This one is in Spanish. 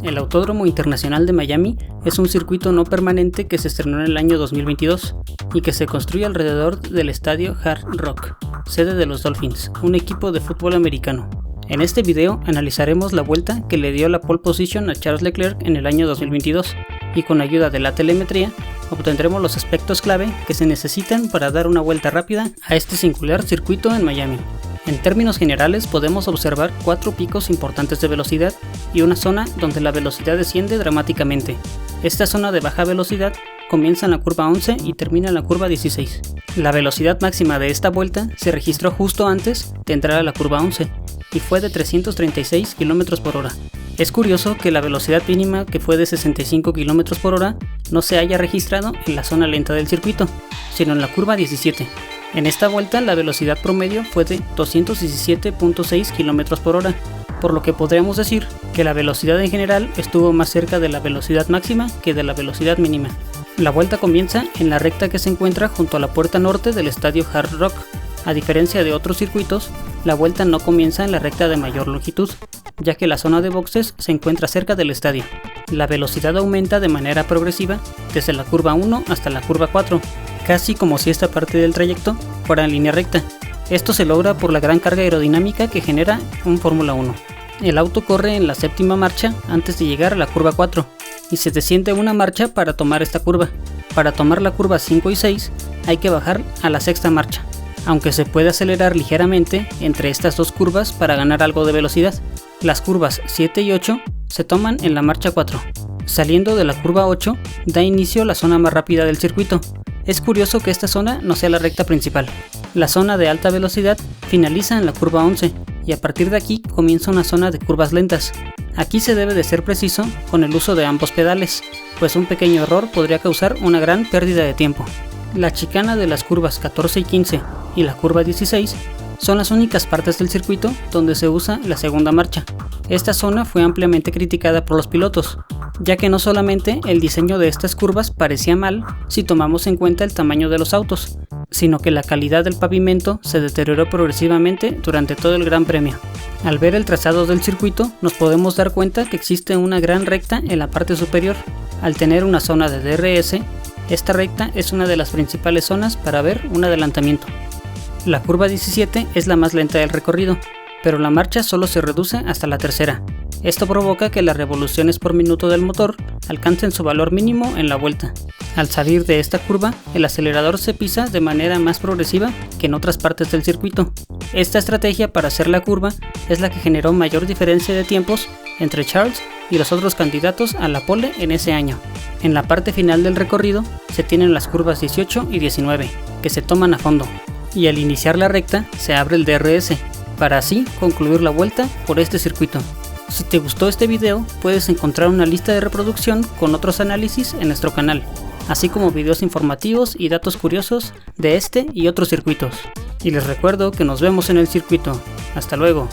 El Autódromo Internacional de Miami es un circuito no permanente que se estrenó en el año 2022 y que se construye alrededor del estadio Hard Rock, sede de los Dolphins, un equipo de fútbol americano. En este video analizaremos la vuelta que le dio la pole position a Charles Leclerc en el año 2022 y con ayuda de la telemetría obtendremos los aspectos clave que se necesitan para dar una vuelta rápida a este singular circuito en Miami. En términos generales podemos observar 4 picos importantes de velocidad y una zona donde la velocidad desciende dramáticamente. Esta zona de baja velocidad comienza en la curva 11 y termina en la curva 16. La velocidad máxima de esta vuelta se registró justo antes de entrar a la curva 11 y fue de 336 km por hora. Es curioso que la velocidad mínima, que fue de 65 km por hora, no se haya registrado en la zona lenta del circuito, sino en la curva 17. En esta vuelta la velocidad promedio fue de 217.6 km por hora, por lo que podríamos decir que la velocidad en general estuvo más cerca de la velocidad máxima que de la velocidad mínima. La vuelta comienza en la recta que se encuentra junto a la puerta norte del estadio Hard Rock. A diferencia de otros circuitos, la vuelta no comienza en la recta de mayor longitud, ya que la zona de boxes se encuentra cerca del estadio. La velocidad aumenta de manera progresiva desde la curva 1 hasta la curva 4, casi como si esta parte del trayecto fuera en línea recta. Esto se logra por la gran carga aerodinámica que genera un Fórmula 1. El auto corre en la séptima marcha antes de llegar a la curva 4 y se desciende una marcha para tomar esta curva. Para tomar la curva 5 y 6 hay que bajar a la sexta marcha, aunque se puede acelerar ligeramente entre estas dos curvas para ganar algo de velocidad. Las curvas 7 y 8 se toman en la marcha 4. Saliendo de la curva 8 da inicio la zona más rápida del circuito. Es curioso que esta zona no sea la recta principal. La zona de alta velocidad finaliza en la curva 11 y a partir de aquí comienza una zona de curvas lentas. Aquí se debe de ser preciso con el uso de ambos pedales, pues un pequeño error podría causar una gran pérdida de tiempo. La chicana de las curvas 14 y 15 y la curva 16 son las únicas partes del circuito donde se usa la segunda marcha. Esta zona fue ampliamente criticada por los pilotos, ya que no solamente el diseño de estas curvas parecía mal si tomamos en cuenta el tamaño de los autos, sino que la calidad del pavimento se deterioró progresivamente durante todo el Gran Premio. Al ver el trazado del circuito nos podemos dar cuenta que existe una gran recta en la parte superior. Al tener una zona de DRS, esta recta es una de las principales zonas para ver un adelantamiento. La curva 17 es la más lenta del recorrido, pero la marcha solo se reduce hasta la tercera. Esto provoca que las revoluciones por minuto del motor alcancen su valor mínimo en la vuelta. Al salir de esta curva, el acelerador se pisa de manera más progresiva que en otras partes del circuito. Esta estrategia para hacer la curva es la que generó mayor diferencia de tiempos entre Charles y los otros candidatos a la pole en ese año. En la parte final del recorrido se tienen las curvas 18 y 19, que se toman a fondo, y al iniciar la recta se abre el DRS, para así concluir la vuelta por este circuito. Si te gustó este video, puedes encontrar una lista de reproducción con otros análisis en nuestro canal, así como videos informativos y datos curiosos de este y otros circuitos. Y les recuerdo que nos vemos en el circuito. Hasta luego.